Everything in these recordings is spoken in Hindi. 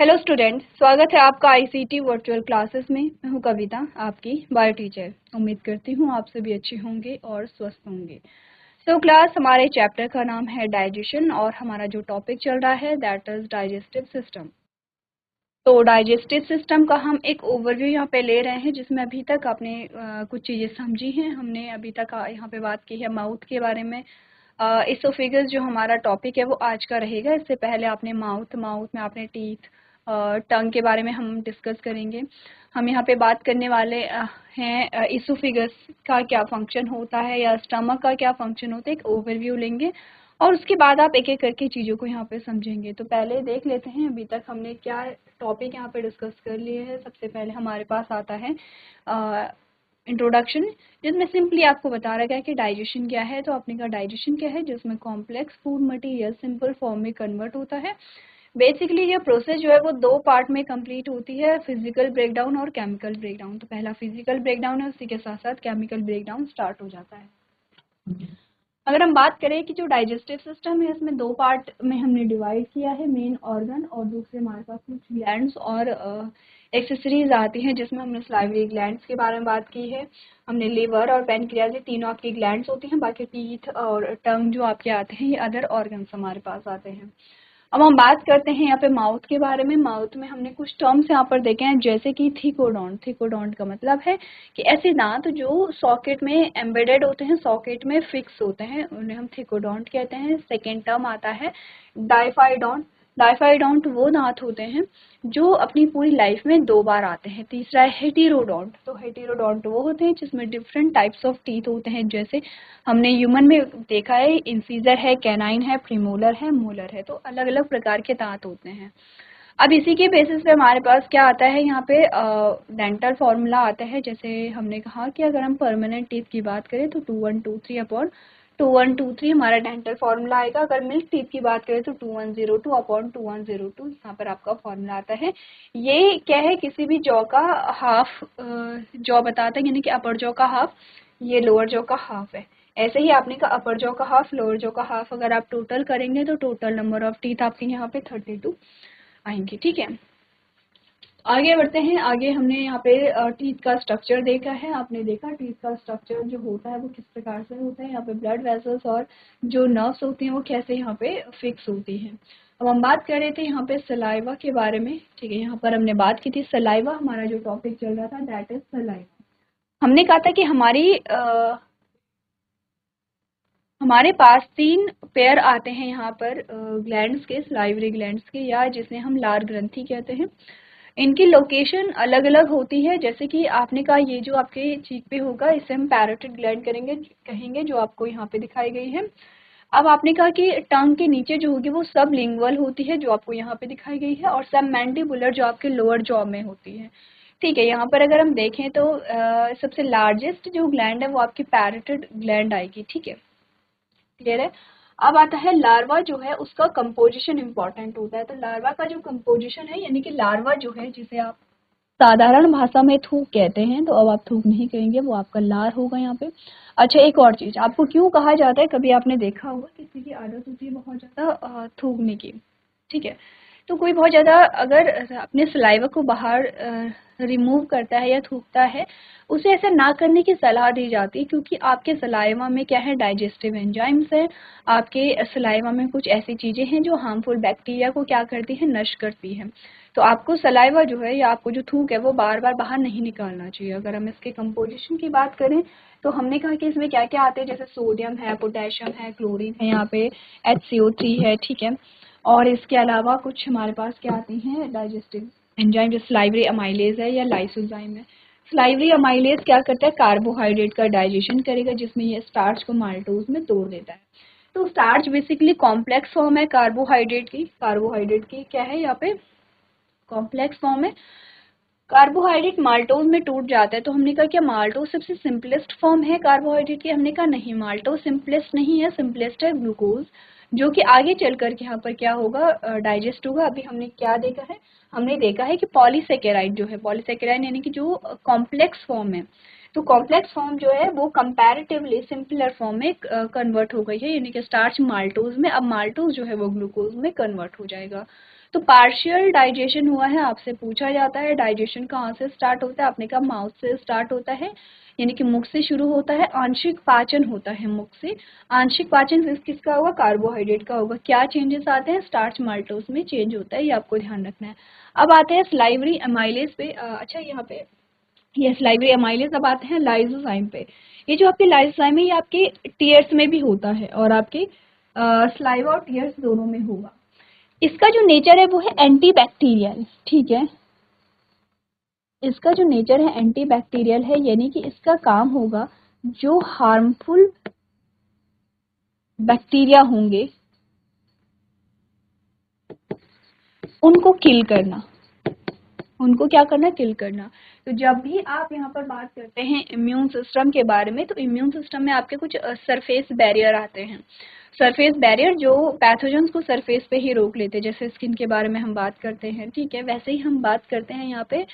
हेलो स्टूडेंट, स्वागत है आपका आईसीटी वर्चुअल क्लासेस में। मैं हूं कविता, आपकी बायो टीचर। उम्मीद करती हूं आप सभी अच्छे होंगे और स्वस्थ होंगे। क्लास हमारे चैप्टर का नाम है डाइजेशन और हमारा जो टॉपिक चल रहा है दैट इज डाइजेस्टिव सिस्टम। तो डाइजेस्टिव सिस्टम का हम एक ओवरव्यू यहाँ पे ले रहे हैं, जिसमें अभी तक आपने कुछ चीज़ें समझी हैं। हमने अभी तक यहाँ पे बात की है माउथ के बारे में। इसोफेगस जो हमारा टॉपिक है वो आज का रहेगा। इससे पहले आपने माउथ में आपने टीथ, टंग के बारे में हम डिस्कस करेंगे। हम यहाँ पे बात करने वाले हैं इसोफेगस का क्या फंक्शन होता है या स्टमक का क्या फंक्शन होता है, एक ओवरव्यू लेंगे और उसके बाद आप एक एक करके चीज़ों को यहाँ पे समझेंगे। तो पहले देख लेते हैं अभी तक हमने क्या टॉपिक यहाँ पे डिस्कस कर लिए हैं। सबसे पहले हमारे पास आता है इंट्रोडक्शन, जिसमें सिंपली आपको बता रहा है कि डाइजेशन क्या है। तो आपने कहा डाइजेशन क्या है, जिसमें complex food material simple form में कन्वर्ट होता है। बेसिकली ये प्रोसेस जो है वो दो पार्ट में कंप्लीट होती है, फिजिकल ब्रेकडाउन और केमिकल ब्रेकडाउन। तो पहला फिजिकल ब्रेकडाउन है, उसी के साथ साथ केमिकल ब्रेकडाउन स्टार्ट हो जाता है। अगर हम बात करें कि जो डाइजेस्टिव सिस्टम है इसमें दो पार्ट में हमने डिवाइड किया है, मेन ऑर्गन और दूसरे हमारे पास कुछ ग्लैंड्स और एक्सेसरीज आती हैं, जिसमें हमने सलाइवरी ग्लैंड्स के बारे में बात की है। हमने लिवर और पेनक्रियाज, ये तीनों आपकी ग्लैंड्स होती हैं। बाकी टीथ और टंग जो आपके आते हैं ये अदर ऑर्गन्स हमारे पास आते हैं। अब हम बात करते हैं यहाँ पे माउथ के बारे में। माउथ में हमने कुछ टर्म्स यहाँ पर देखे हैं, जैसे कि थिकोडोंट। थिकोडोंट का मतलब है कि ऐसे दांत जो सॉकेट में एम्बेडेड होते हैं, सॉकेट में फिक्स होते हैं, उन्हें हम थिकोडोंट कहते हैं। सेकेंड टर्म आता है डाइफाइडोंट। डाइफाइडोंट वो दांत होते हैं जो अपनी पूरी लाइफ में दो बार आते हैं। तीसरा है हेटेरोडोंट। तो हेटेरोडोंट वो होते हैं जिसमें डिफरेंट टाइप्स ऑफ टीथ होते हैं, जैसे हमने ह्यूमन में देखा है इंसीजर है, कैनाइन है, प्रीमोलर है, मोलर है। तो अलग अलग प्रकार के दांत होते हैं। अब इसी के बेसिस पे हमारे पास क्या आता है, यहाँ पे डेंटल फॉर्मूला आता है। जैसे हमने कहा कि अगर हम परमानेंट टीथ की बात करें तो 2123 अपॉन 2123 हमारा डेंटल फॉर्मूला आएगा। अगर मिल्क टीथ की बात करें तो 2102 अपॉन 2102 यहाँ पर आपका फॉर्मूला आता है। ये क्या है, किसी भी जॉ का हाफ जॉ बताता है, यानी कि अपर जॉ का हाफ, ये लोअर जॉ का हाफ है। ऐसे ही आपने का अपर जॉ का हाफ, लोअर जॉ का हाफ, अगर आप टोटल करेंगे तो टोटल नंबर ऑफ टीथ आपके यहाँ पे 32 आएंगे। ठीक है, आगे बढ़ते हैं। आगे हमने यहाँ पे टीथ का स्ट्रक्चर देखा है। आपने देखा टीथ का स्ट्रक्चर जो होता है वो किस प्रकार से होता है। यहाँ पे ब्लड वेसल्स और जो नर्व्स होती हैं वो कैसे यहाँ पे फिक्स होती हैं। अब हम बात कर रहे थे यहाँ पे सलाइवा के बारे में। ठीक है, यहाँ पर हमने बात की थी सलाइवा, हमारा जो टॉपिक चल रहा था दैट इज सलाइवा। हमने कहा था कि हमारे पास तीन पेयर आते हैं यहाँ पर ग्लैंड्स के, सलाइवरी ग्लैंड्स के, या जिसे हम लार ग्रंथि कहते हैं। इनकी लोकेशन अलग अलग होती है। जैसे कि आपने कहा ये जो आपके चीक पे होगा इसे हम पैरोटिड ग्लैंड कहेंगे, जो आपको यहाँ पे दिखाई गई है। अब आपने कहा कि टंग के नीचे जो होगी वो सब लिंगुअल होती है, जो आपको यहाँ पे दिखाई गई है, और सब मैंडिबुलर जो आपके लोअर जॉ में होती है। ठीक है, यहाँ पर अगर हम देखें तो सबसे लार्जेस्ट जो ग्लैंड है वो आपकी पैरोटिड ग्लैंड आएगी। ठीक है, क्लियर है। अब आता है लार्वा जो है उसका कंपोजिशन इंपॉर्टेंट होता है। तो लार्वा का जो कंपोजिशन है, यानी कि लार्वा जो है जिसे आप साधारण भाषा में थूक कहते हैं, तो अब आप थूक नहीं कहेंगे, वो आपका लार होगा यहाँ पे। अच्छा, एक और चीज, आपको क्यों कहा जाता है, कभी आपने देखा होगा किसी की आदत होती है बहुत ज्यादा थूकने की। ठीक है, तो कोई बहुत ज़्यादा अगर अपने सलाइवा को बाहर रिमूव करता है या थूकता है, उसे ऐसा ना करने की सलाह दी जाती है, क्योंकि आपके सलाइवा में क्या है, डाइजेस्टिव एंजाइम्स है। आपके सलाइवा में कुछ ऐसी चीज़ें हैं जो हार्मफुल बैक्टीरिया को क्या करती है, नष्ट करती है। तो आपको सलाइवा जो है या आपको जो थूक है वो बार बार बाहर नहीं निकालना चाहिए। अगर हम इसके कंपोजिशन की बात करें तो हमने कहा कि इसमें क्या क्या आते हैं, जैसे सोडियम है, पोटेशियम है, क्लोरीन है, यहाँ पे HCO3 है। ठीक है, और इसके अलावा कुछ हमारे पास क्या आती हैं डाइजेस्टिव एंजाइम, जो सलाइवरी अमाइलेज है या लाइसोजाइम है। सलाइवरी अमाइलेज क्या करता है, कार्बोहाइड्रेट का डाइजेशन करेगा, जिसमें ये स्टार्च को माल्टोज में तोड़ देता है। तो स्टार्च बेसिकली कॉम्प्लेक्स फॉर्म है कार्बोहाइड्रेट की। कार्बोहाइड्रेट की क्या है, यहाँ पे कॉम्प्लेक्स फॉर्म है। कार्बोहाइड्रेट माल्टोज में टूट जाता है। तो हमने कहा क्या माल्टोज सबसे सिंपलेस्ट फॉर्म है कार्बोहाइड्रेट की, हमने कहा नहीं, माल्टोज सिंपलेस्ट नहीं है, सिंपलेस्ट है ग्लूकोज, जो कि आगे चल करके यहाँ पर क्या होगा, डाइजेस्ट होगा। अभी हमने क्या देखा है, हमने देखा है कि पॉलीसेकेराइड जो है, पॉलीसेकेराइड यानी कि जो कॉम्प्लेक्स फॉर्म है, तो कॉम्प्लेक्स फॉर्म जो है वो कंपैरेटिवली सिंपलर फॉर्म में कन्वर्ट हो गई है, यानी कि स्टार्च माल्टोज में, अब माल्टोज जो है वो ग्लूकोज में कन्वर्ट हो जाएगा। तो पार्शियल डाइजेशन हुआ है, आपसे पूछा जाता है डाइजेशन कहाँ से स्टार्ट होता है, आपने कहा माउथ से स्टार्ट होता है, यानी कि मुख से शुरू होता है। आंशिक पाचन होता है मुख से। आंशिक पाचन किसका होगा, कार्बोहाइड्रेट का होगा। क्या चेंजेस आते हैं, स्टार्च माल्टोज में चेंज होता है, ये आपको ध्यान रखना है। अब आते हैं स्लाइवरी एमाइलेज पे। अच्छा यहाँ पे ये स्लाइवरी एमाइलेज। अब आते हैं लाइसोजाइम पे। ये जो आपके लाइसोजाइम है ये आपके टीयर्स में भी होता है और आपके स्लाइवा और टीयर्स दोनों में होगा। इसका जो नेचर है वो है एंटी बैक्टीरियल, ठीक है। इसका जो नेचर है एंटी बैक्टीरियल है, यानी कि इसका काम होगा जो हार्मफुल बैक्टीरिया होंगे उनको किल करना, उनको क्या करना, किल करना। तो जब भी आप यहाँ पर बात करते हैं इम्यून सिस्टम के बारे में, तो इम्यून सिस्टम में आपके कुछ सरफेस बैरियर आते हैं। सरफेस बैरियर जो पैथोजेंस को सरफेस पे ही रोक लेते हैं, जैसे स्किन के बारे में हम बात करते हैं, ठीक है। वैसे ही हम बात करते हैं यहाँ पे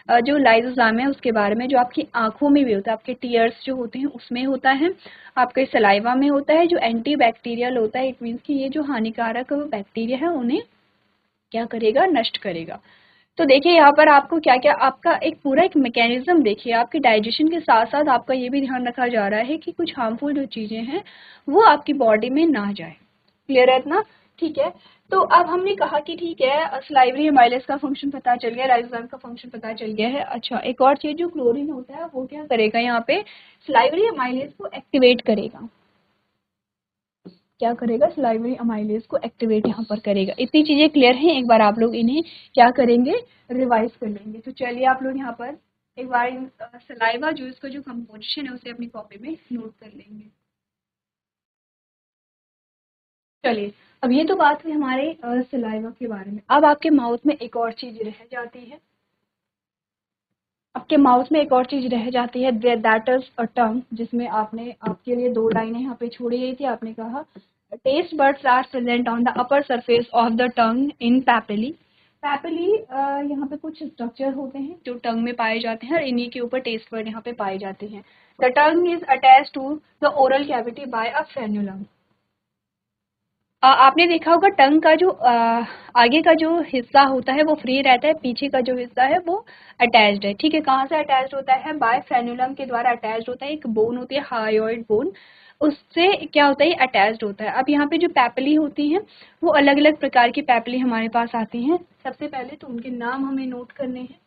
जो लाइसोजाइम है उसके बारे में, जो आपकी आंखों में भी होता है, आपके टीयर्स जो होते हैं उसमें होता है, आपके सलाइवा में होता है, जो एंटी बैक्टीरियल होता है। इट मीन्स कि ये जो हानिकारक बैक्टीरिया है उन्हें क्या करेगा, नष्ट करेगा। तो देखिए यहाँ पर आपको क्या क्या, आपका एक पूरा एक मैकेनिज्म देखिए, आपके डाइजेशन के साथ साथ आपका ये भी ध्यान रखा जा रहा है कि कुछ हार्मफुल जो चीज़ें हैं वो आपकी बॉडी में ना जाए। क्लियर है इतना, ठीक है। तो अब हमने कहा कि ठीक है स्लाइवरी एमाइलेज का फंक्शन पता चल गया, लाइसोजाइम का फंक्शन पता चल गया है। अच्छा एक और चीज़, जो क्लोरीन होता है वो क्या करेगा, यहाँ पे स्लाइवरी एमाइलेज को एक्टिवेट करेगा। क्या करेगा, स्लाइवरी अमाइलेज को एक्टिवेट यहाँ पर करेगा। इतनी चीजें क्लियर हैं, एक बार आप लोग इन्हें क्या करेंगे, रिवाइज कर लेंगे। तो चलिए आप लोग यहाँ पर एक बार सलाइवा जो इसका जो कंपोजिशन है उसे अपनी कॉपी में नोट कर लेंगे। चलिए अब ये तो बात हुई हमारे सलाइवा के बारे में। अब आपके माउथ में एक और चीज रह जाती है, आपके माउथ में एक और चीज रह जाती है, दैट इज अ टंग, जिसमें आपने आपके लिए दो लाइनें यहाँ पे छोड़ी गई थी। आपने कहा taste buds are present on the upper surface of the tongue in papillae. Papillae यहाँ पे कुछ स्ट्रक्चर होते हैं जो टंग में पाए जाते हैं और इन्हीं के ऊपर टेस्ट बड यहाँ पे पाए जाते हैं। The tongue is attach to the oral cavity by a frenulum. आपने देखा होगा टंग का जो आगे का जो हिस्सा होता है वो फ्री रहता है, पीछे का जो हिस्सा है वो अटैच्ड है, ठीक है। कहाँ से अटैच्ड होता है, बाय फ्रेन्युलम के द्वारा अटैच्ड होता है। एक बोन होती है हायोइड बोन, उससे क्या होता है, अटैच्ड होता है। अब यहाँ पे जो पैपिली होती हैं वो अलग अलग प्रकार की पैपिली हमारे पास आती हैं। सबसे पहले तो उनके नाम हमें नोट करने हैं।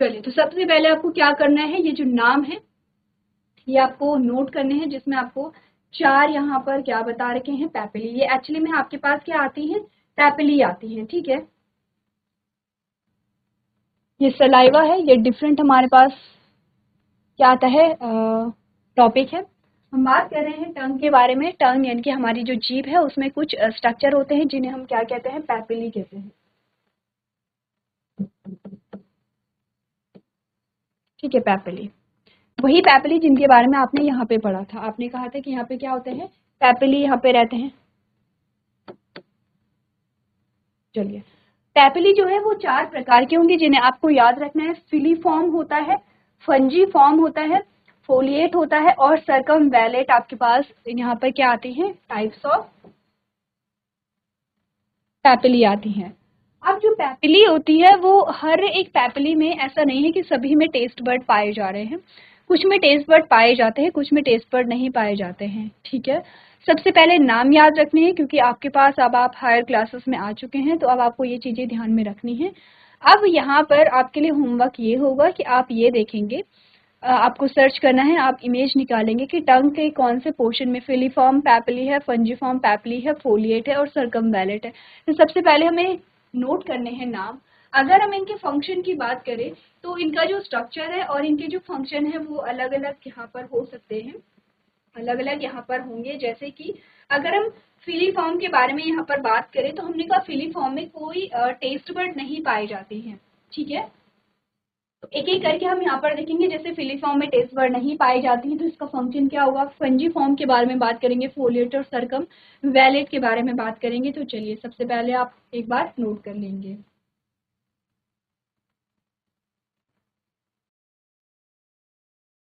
चलिए तो सबसे पहले आपको क्या करना है, ये जो नाम है ये आपको नोट करने हैं, जिसमें आपको चार यहाँ पर क्या बता रखे हैं, पैपिली। ये एक्चुअली में आपके पास क्या आती है, पैपिली आती है, ठीक है। ये सलाइवा है, ये डिफरेंट हमारे पास क्या आता है, टॉपिक है। हम बात कर रहे हैं टंग के बारे में। टंग यानी कि हमारी जो जीभ है उसमें कुछ स्ट्रक्चर होते हैं जिन्हें हम क्या कहते हैं, पैपिली कहते हैं, ठीक है। पैपिली, वही पैपिली जिनके बारे में आपने यहाँ पे पढ़ा था। आपने कहा था कि यहाँ पे क्या होते हैं, पैपिली यहाँ पे रहते हैं। चलिए पैपिली जो है वो चार प्रकार के होंगे जिन्हें आपको याद रखना है। फिलीफॉर्म होता है, फंजी फॉर्म होता है, फोलिएट होता है और सर्कमवैलेट। आपके पास यहाँ पर क्या आती हैं, टाइप्स ऑफ पैपिली आती हैं। अब जो पैपिली होती है वो हर एक पैपिली में ऐसा नहीं है कि सभी में टेस्ट बर्ड पाए जा रहे हैं, कुछ में टेस्ट बर्ड पाए जाते हैं, कुछ में टेस्ट बर्ड नहीं पाए जाते हैं, ठीक है। सबसे पहले नाम याद रखने हैं, क्योंकि आपके पास अब आप हायर क्लासेस में आ चुके हैं तो अब आपको ये चीज़ें ध्यान में रखनी है। अब यहाँ पर आपके लिए होमवर्क ये होगा कि आप ये देखेंगे, आपको सर्च करना है, आप इमेज निकालेंगे कि टंग के कौन से पोर्शन में फिलीफॉर्म पैपिली है, फंजीफॉर्म पैपिली है, फोलिएट है और सर्कमवैलेट है। तो सबसे पहले हमें नोट करने हैं नाम। अगर हम इनके फंक्शन की बात करें तो इनका जो स्ट्रक्चर है और इनके जो फंक्शन है वो अलग अलग यहाँ पर हो सकते हैं, अलग अलग यहाँ पर होंगे। जैसे कि अगर हम फिलीफॉर्म के बारे में यहाँ पर बात करें तो हमने कहा फिलीफॉर्म में कोई टेस्ट बर्ड नहीं पाए जाते हैं, ठीक है। एक एक करके हम यहाँ पर देखेंगे। जैसे फिलीफॉर्म में टेस्ट वर्ड नहीं पाई जाती है तो इसका फंक्शन क्या होगा। फंजी फॉर्म के बारे में बात करेंगे, फोलिएट और सरकम वैलेट के बारे में बात करेंगे। तो चलिए सबसे पहले आप एक बार नोट कर लेंगे।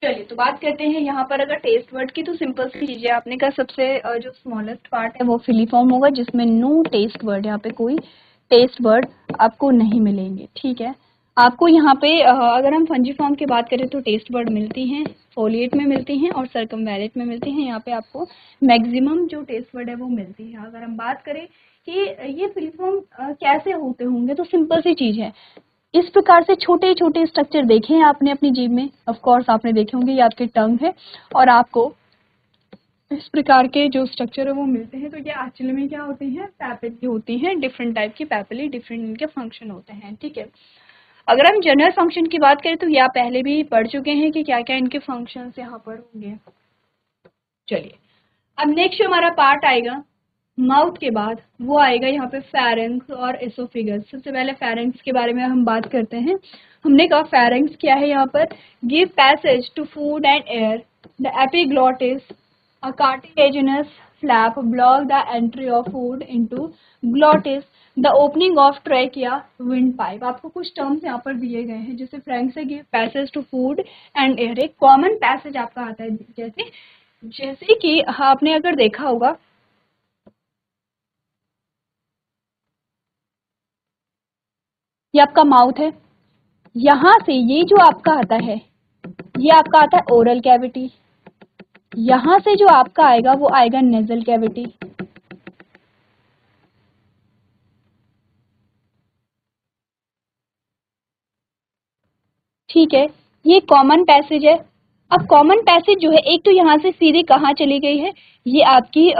चलिए तो बात करते हैं यहाँ पर अगर टेस्ट वर्ड की, तो सिंपल सी चीज़ है। आपने कहा सबसे जो स्मॉलेस्ट पार्ट है वो फिलीफॉर्म होगा, जिसमें नो टेस्ट वर्ड, यहाँ पे कोई टेस्ट वर्ड आपको नहीं मिलेंगे। ठीक है, आपको यहाँ पे अगर हम फंजी फॉर्म की बात करें तो टेस्ट वर्ड मिलती हैं, फोलिएट में मिलती हैं और सरकमवैलेट में मिलती हैं। यहाँ पे आपको मैक्सिमम जो टेस्ट वर्ड है वो मिलती है। अगर हम बात करें कि ये फिलीफॉर्म कैसे होते होंगे, तो सिंपल सी चीज़ है। इस प्रकार से छोटे छोटे स्ट्रक्चर देखे हैं आपने अपनी जीभ में, ऑफ कोर्स आपने देखे होंगे। ये आपके टंग है और आपको इस प्रकार के जो स्ट्रक्चर है वो मिलते हैं। तो ये एक्चुअली में क्या होती हैं, पैपिली होती हैं। डिफरेंट टाइप की पैपिली, डिफरेंट इनके फंक्शन होते हैं। ठीक है, अगर हम जनरल फंक्शन की बात करें तो ये आप पहले भी पढ़ चुके हैं कि क्या क्या इनके फंक्शंस यहाँ पर होंगे। चलिए अब नेक्स्ट हमारा पार्ट आएगा माउथ के बाद, वो आएगा यहाँ पे फेरेंक्स और एसोफेगस। सबसे पहले फेरेंक्स के बारे में हम बात करते हैं। हमने कहा फेरेंक्स क्या है, यहाँ पर give passage to food and air, the epiglottis a cartilaginous flap block the entry of food into glottis, the opening of trachea, wind pipe. आपको कुछ टर्म्स यहाँ पर दिए गए हैं। जैसे फ्रेंक से give passage to food and air, एक कॉमन पैसेज आपका आता है। जैसे जैसे कि आपने अगर देखा होगा, ये आपका माउथ है, यहाँ से ये जो आपका आता है ये आपका आता है ओरल कैविटी। यहाँ से जो आपका आएगा वो आएगा नेजल कैविटी। ठीक है, ये कॉमन पैसेज है। अब कॉमन पैसेज जो है, एक तो यहाँ से सीधे कहाँ चली गई है, ये आपकी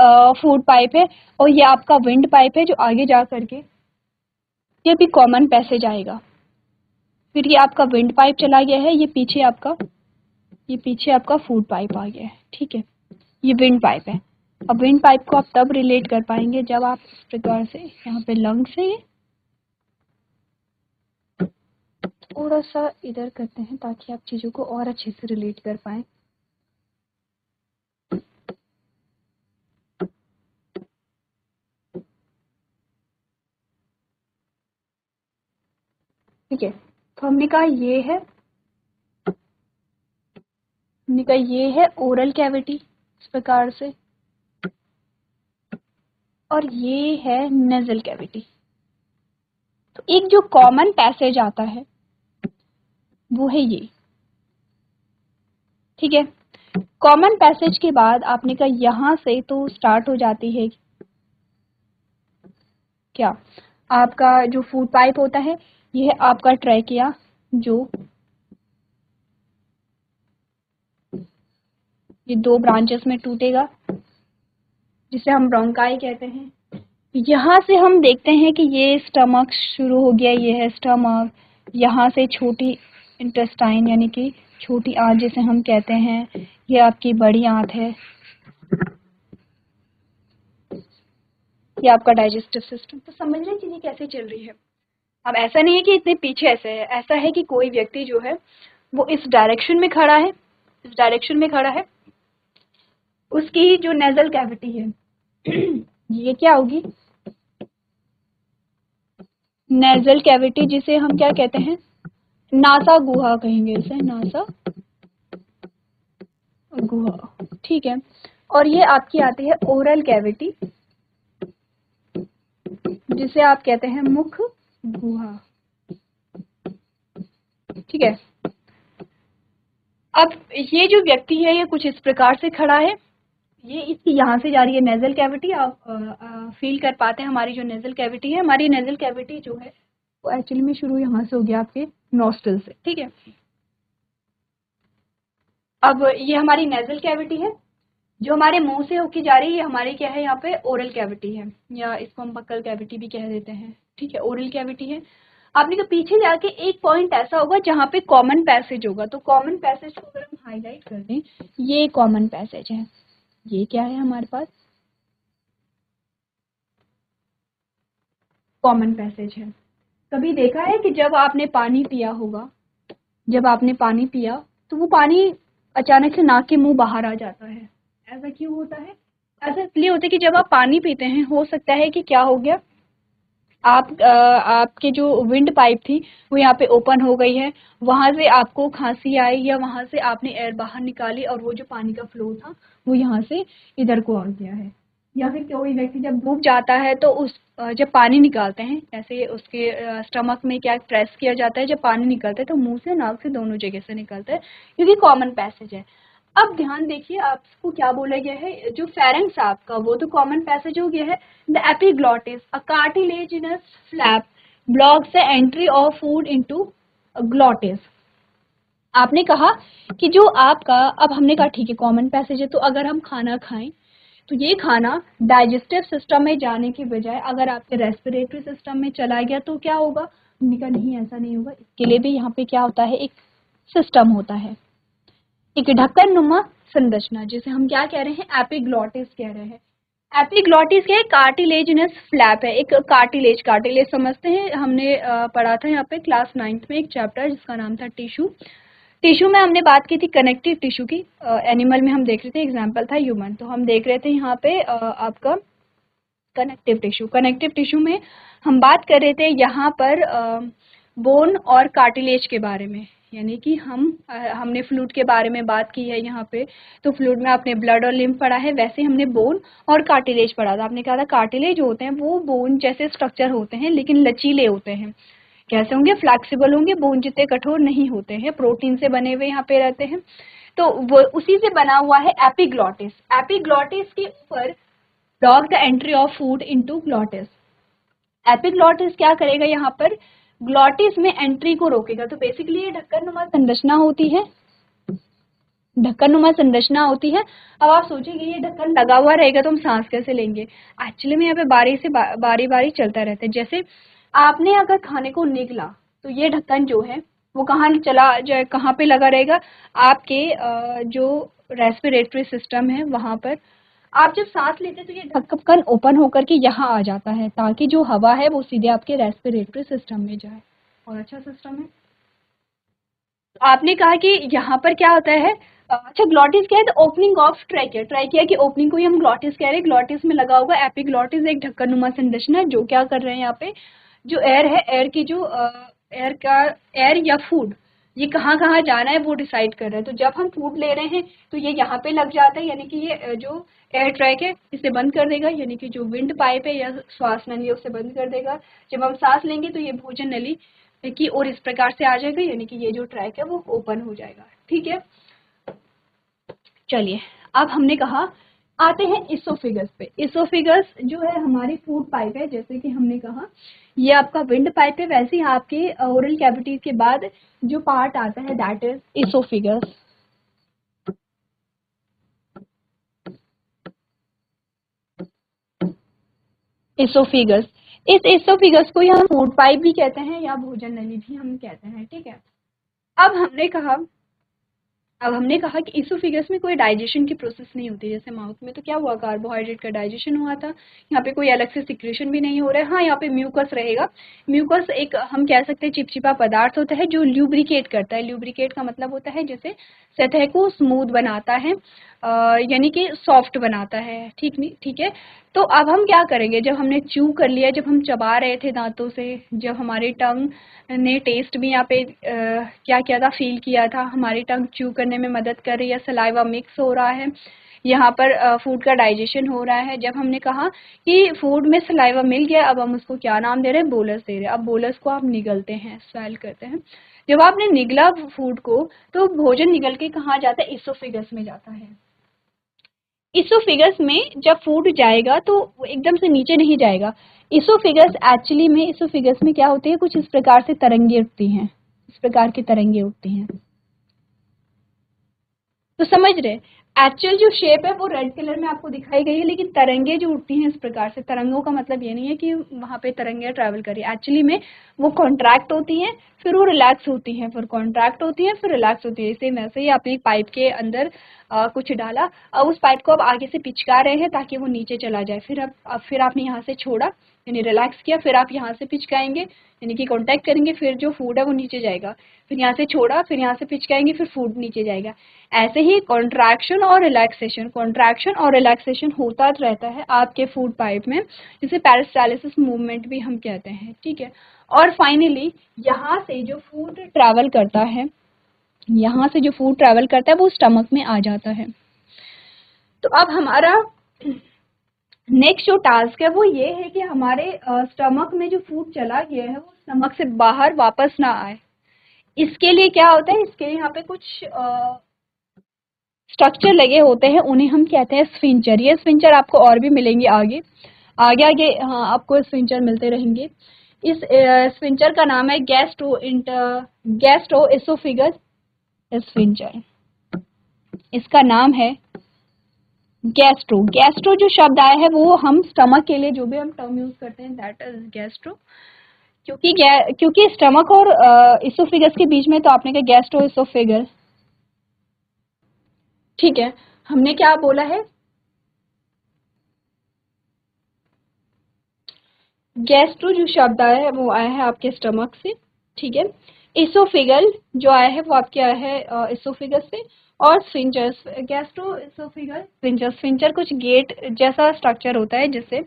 फूड पाइप है और ये आपका विंड पाइप है जो आगे जा करके ये भी कॉमन पैसेज आएगा। फिर ये आपका विंड पाइप चला गया है, ये पीछे आपका फूड पाइप आ गया है। ठीक है, ये विंड पाइप है। अब विंड पाइप को आप तब रिलेट कर पाएंगे जब आप इस प्रकार से यहाँ पे लंग से थोड़ा सा इधर करते हैं ताकि आप चीज़ों को और अच्छे से रिलेट कर पाए। ठीक है, तो हमने कहा ये है ओरल कैविटी इस प्रकार से, और ये है नेजल कैविटी। तो एक जो कॉमन पैसेज आता है वो है ये। ठीक है, कॉमन पैसेज के बाद आपने कहा यहाँ से तो स्टार्ट हो जाती है क्या, आपका जो फूड पाइप होता है, ये है आपका ट्रैकिया जो ये दो ब्रांचेस में टूटेगा, जिसे हम ब्रोंकाई कहते हैं। यहाँ से हम देखते हैं कि ये स्टमक शुरू हो गया, ये है स्टमक। यहाँ से छोटी इंटेस्टाइन यानी कि छोटी आंत जिसे हम कहते हैं, ये आपकी बड़ी आंत है, ये आपका डाइजेस्टिव सिस्टम। तो समझ रहे हैं चीजें कैसे चल रही है। अब ऐसा नहीं है कि इतने पीछे ऐसे है, ऐसा है कि कोई व्यक्ति जो है वो इस डायरेक्शन में खड़ा है, इस डायरेक्शन में खड़ा है, उसकी जो नेजल कैविटी है ये क्या होगी, नेजल कैविटी, जिसे हम क्या कहते हैं, नासा गुहा कहेंगे इसे, नासा गुहा। ठीक है, और ये आपकी आती है ओरल कैविटी, जिसे आप कहते हैं मुख गुहा। ठीक है, अब ये जो व्यक्ति है ये कुछ इस प्रकार से खड़ा है, ये इसकी यहाँ से जा रही है नेजल कैविटी। आप फील कर पाते हैं हमारी जो नेजल कैविटी है, हमारी नेजल कैविटी जो है वो एक्चुअली में शुरू यहाँ से हो गया आपके नॉस्ट्रल से। ठीक है, अब ये हमारी नेजल कैविटी है जो हमारे मुंह से होके जा रही है, ये हमारी क्या है यहाँ पे ओरल कैविटी है, या इसको हम बक्कल कैविटी भी कह देते हैं। ठीक है, ओरल कैविटी है। आपने तो पीछे जाके एक पॉइंट ऐसा होगा जहाँ पे कॉमन पैसेज होगा, तो कॉमन पैसेज को अगर हम हाईलाइट कर दें, ये कॉमन पैसेज है। ये क्या है हमारे पास, कॉमन पैसेज है। कभी देखा है कि जब आपने पानी पिया होगा जब आपने पानी पिया तो वो पानी अचानक से नाक के मुंह बाहर आ जाता है। ऐसा क्यों होता है? ऐसा इसलिए होता है कि जब आप पानी पीते हैं, हो सकता है कि क्या हो गया, आपके जो विंड पाइप थी वो यहाँ पे ओपन हो गई है, वहां से आपको खांसी आई या वहां से आपने एयर बाहर निकाली और वो जो पानी का फ्लो था वो यहाँ से इधर को आ गया है। या फिर कोई व्यक्ति जब डूब जाता है तो उस जब पानी निकालते हैं, ऐसे उसके स्टमक में क्या प्रेस किया जाता है, जब पानी निकलता है तो मुंह से नाक से दोनों जगह से निकलता है, क्योंकि कॉमन पैसेज है। अब ध्यान देखिए, आपको क्या बोला गया है, जो फेरेंक्स आपका वो तो कॉमन पैसेज हो गया है। The epiglottis, a cartilaginous flap, blocks the entry of food into glottis. आपने कहा कि जो आपका, अब हमने कहा ठीक है कॉमन पैसेज है, तो अगर हम खाना खाएं तो ये खाना डाइजेस्टिव सिस्टम में जाने की बजाय अगर आपके रेस्पिरेटरी सिस्टम में चला गया तो क्या होगा? हमने कहा नहीं, ऐसा नहीं होगा। इसके लिए भी यहाँ पे क्या होता है, एक सिस्टम होता है, एक ढक्कन नुमा संरचना, जिसे हम क्या कह रहे हैं, एपिग्लॉटिस कह रहे हैं। एपिग्लॉटिस क्या है? कार्टिलेजिनस फ्लैप है, एक कार्टिलेज। कार्टिलेज समझते हैं, हमने पढ़ा था यहाँ पे क्लास 9th में एक चैप्टर जिसका नाम था टिश्यू। टिश्यू में हमने बात की थी कनेक्टिव टिश्यू की, एनिमल में हम देख रहे थे, एग्जाम्पल था ह्यूमन, तो हम देख रहे थे यहाँ पे आपका कनेक्टिव टिश्यू। कनेक्टिव टिश्यू में हम बात कर रहे थे यहाँ पर बोन और कार्टिलेज के बारे में, यानी कि हमने फ्लूइड के बारे में बात की है यहाँ पे। तो फ्लूइड में आपने ब्लड और लिम्फ पढ़ा है, वैसे हमने बोन और कार्टिलेज पढ़ा था। आपने कहा था कार्टिलेज होते हैं वो बोन जैसे स्ट्रक्चर होते हैं लेकिन लचीले होते हैं। कैसे होंगे? फ्लैक्सिबल होंगे, बोन जितने कठोर नहीं होते हैं, प्रोटीन से बने हुए यहाँ पे रहते हैं। तो वो उसी से बना हुआ है एपिग्लॉटिस। एपिग्लॉटिस के ऊपर block the entry of food into glottis. Epiglottis क्या करेगा? यहाँ पर ग्लॉटिस में एंट्री को रोकेगा। तो बेसिकली ये ढक्कन नुमा संरचना होती है, ढक्कन नुमा संरचना होती है। अब आप सोचेंगे ये ढक्कन लगा हुआ रहेगा तो हम सांस कैसे लेंगे? एक्चुअली में यहाँ पे बारी बारी चलता रहता है। जैसे आपने अगर खाने को निगला तो ये ढक्कन जो है वो कहाँ चला जाए, कहाँ पे लगा रहेगा? आपके जो रेस्पिरेटरी सिस्टम है वहां पर। आप जब सांस लेते हैं तो ये ढक्कन ओपन होकर के यहाँ आ जाता है ताकि जो हवा है वो सीधे आपके रेस्पिरेटरी सिस्टम में जाए। और अच्छा सिस्टम है। आपने कहा कि यहाँ पर क्या होता है, अच्छा ग्लॉटिस क्या है? The opening of trachea. Trachea की ओपनिंग को ही हम ग्लॉटिस कह रहे हैं। ग्लॉटिस में लगा होगा एपिग्लॉटिस, एक ढक्कन नुमा संरचना है जो क्या कर रहे हैं यहाँ पे, जो एयर है, एयर की जो एयर या फूड, ये कहाँ कहाँ जाना है वो डिसाइड कर रहे हैं। तो जब हम फूड ले रहे हैं तो ये यहाँ पे लग जाता है, यानी कि ये जो एयर ट्रैक है इसे बंद कर देगा, यानी कि जो विंड पाइप है या श्वास नली है उसे बंद कर देगा। जब हम सांस लेंगे तो ये भोजन नली कि और इस प्रकार से आ जाएगा, यानी कि ये जो ट्रैक है वो ओपन हो जाएगा। ठीक है, चलिए अब हमने कहा आते हैं इसोफिगस पे। इसोफिगस जो है हमारी फूड पाइप है, जैसे कि हमने कहा ये आपका विंड पाइप है, वैसे ही आपके ओरल कैविटी के बाद जो पार्ट आता है दैट इज इसोफिगस। इसोफिगस, इस इसोफिगस को ही हम फूड पाइप भी कहते हैं या भोजन नली भी हम कहते हैं। ठीक है, अब हमने कहा कि इसोफिगस में कोई डाइजेशन की प्रोसेस नहीं होती। जैसे माउथ में तो क्या हुआ, कार्बोहाइड्रेट का डाइजेशन हुआ था, यहाँ पे कोई अलग से सिक्रेशन भी नहीं हो रहा है। हाँ, यहाँ पे म्यूकस रहेगा। म्यूकस एक हम कह सकते हैं चिपचिपा पदार्थ होता है जो ल्यूब्रिकेट करता है। ल्यूब्रिकेट का मतलब होता है जैसे सतह को स्मूथ बनाता है, यानी कि सॉफ्ट बनाता है। ठीक है। तो अब हम क्या करेंगे, जब हमने च्यू कर लिया, जब हम चबा रहे थे दांतों से, जब हमारी टंग ने टेस्ट भी यहाँ पे क्या किया था, फील किया था, हमारी टंग च्यू करने में मदद कर रही है, सलाइवा मिक्स हो रहा है, यहाँ पर फूड का डाइजेशन हो रहा है। जब हमने कहा कि फूड में सलाइवा मिल गया, अब हम उसको क्या नाम दे रहे हैं, बोलस दे रहे हैं। अब बोलस को आप निगलते हैं, स्वेल करते हैं। जब आपने निगला फूड को तो भोजन निगल के कहाँ जाता है, इसोफिगस में जाता है। इसोफिगस में जब फूड जाएगा तो वो एकदम से नीचे नहीं जाएगा। इसोफिगस में क्या होती है, कुछ इस प्रकार से तरंगे उठती हैं, इस प्रकार की तरंगे उठती हैं। तो समझ रहे, एक्चुअल जो शेप है वो रेड कलर में आपको दिखाई गई है, लेकिन तरंगे जो उठती हैं इस प्रकार से, तरंगों का मतलब ये नहीं है कि वहां पे तरंगे ट्रैवल करी, एक्चुअली में वो कॉन्ट्रैक्ट होती हैं फिर वो रिलैक्स होती हैं, फिर कॉन्ट्रैक्ट होती हैं फिर रिलैक्स होती है। इसे वैसे ही आपने एक पाइप के अंदर कुछ डाला, अब उस पाइप को आप आगे से पिचका रहे हैं ताकि वो नीचे चला जाए, फिर आपने यहाँ से छोड़ा यानी रिलैक्स किया, फिर आप यहाँ से पिचकाएंगे यानी कि कांटेक्ट करेंगे, फिर जो फूड है वो नीचे जाएगा, फिर यहाँ से छोड़ा, फिर यहाँ से पिचकाएंगे, फिर फूड नीचे जाएगा। ऐसे ही कॉन्ट्रैक्शन और रिलैक्सेशन होता रहता है आपके फूड पाइप में, जिसे पेरिस्टालिसिस मूवमेंट भी हम कहते हैं, ठीक है। और फाइनली यहाँ से जो फूड ट्रैवल करता है, वो स्टमक में आ जाता है। तो अब हमारा नेक्स्ट जो टास्क है वो ये है कि हमारे स्टमक में जो फूड चला गया है वो स्टमक से बाहर वापस ना आए। इसके लिए क्या होता है, इसके लिए यहाँ पे कुछ स्ट्रक्चर लगे होते हैं, उन्हें हम कहते हैं स्फिंक्टर। ये स्फिंक्टर आपको और भी मिलेंगे आगे आगे आगे, हाँ आपको स्फिंक्टर मिलते रहेंगे। इस स्फिंक्टर का नाम है गैस्ट्रोएसोफेगस स्फिंक्टर। इसका नाम है गैस्ट्रो जो शब्द आया है वो हम स्टमक के लिए जो भी हम टर्म यूज करते हैं दैट इज गैस्ट्रो। क्योंकि स्टमक और इसोफिगस के बीच में तो आपने कहा गैस्ट्रो इसोफिगस, ठीक है। हमने क्या बोला है, गैस्ट्रो जो शब्द आया है वो आया है आपके स्टमक से, ठीक है। इसोफिगल जो आया है वो आपके आया है इसोफिगस से। और स्फिंक्टर, गैस्ट्रो इसोफिगल स्फिंक्टर, स्फिंक्टर कुछ गेट जैसा स्ट्रक्चर होता है जिससे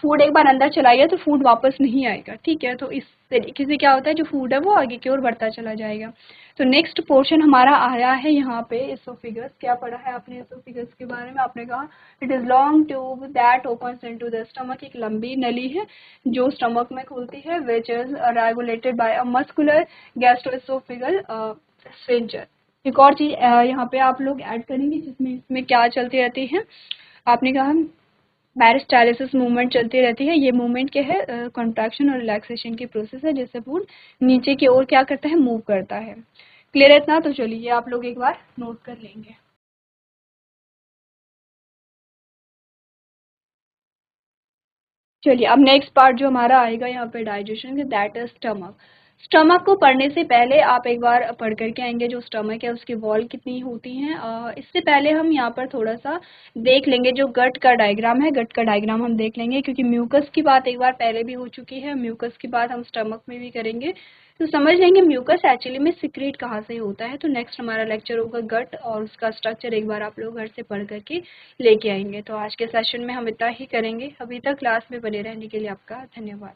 फूड एक बार अंदर चला गया तो फूड वापस नहीं आएगा, ठीक है। तो इस तरीके से क्या होता है, जो फूड है वो आगे की ओर बढ़ता चला जाएगा। तो नेक्स्ट पोर्शन हमारा आया है यहाँ पे इसोफिगस। क्या पढ़ा है आपने इसोफिगस के बारे में, आपने कहा it is long tube that opens into the stomach. एक लंबी नली है जो स्टमक में खुलती है, which is regulated by a muscular gastroesophageal sphincter. एक और चीज यहाँ पे आप लोग ऐड करेंगे जिसमें इसमें क्या चलती रहती है, आपने कहा पेरिस्टालिसिस मूवमेंट चलती रहती है। ये मूवमेंट क्या है, कॉन्ट्रैक्शन और रिलैक्सेशन की प्रोसेस है जिससे फूड नीचे की ओर क्या करता है, मूव करता है। क्लियर है इतना? तो चलिए आप लोग एक बार नोट कर लेंगे। चलिए अब नेक्स्ट पार्ट जो हमारा आएगा यहाँ पे डाइजेशन के, दैट इज स्टमक। स्टमक को पढ़ने से पहले आप एक बार पढ़ करके आएंगे जो स्टमक है उसकी वॉल कितनी होती हैं। इससे पहले हम यहाँ पर थोड़ा सा देख लेंगे जो गट का डायग्राम है, गट का डायग्राम हम देख लेंगे क्योंकि म्यूकस की बात एक बार पहले भी हो चुकी है, म्यूकस की बात हम स्टमक में भी करेंगे, तो समझ लेंगे म्यूकस एक्चुअली में सिक्रेट कहाँ से होता है। तो नेक्स्ट हमारा लेक्चर होगा गट और उसका स्ट्रक्चर एक बार आप लोग घर से पढ़ करके लेके आएंगे। तो आज के सेशन में हम इतना ही करेंगे। अभी तक क्लास में बने रहने के लिए आपका धन्यवाद।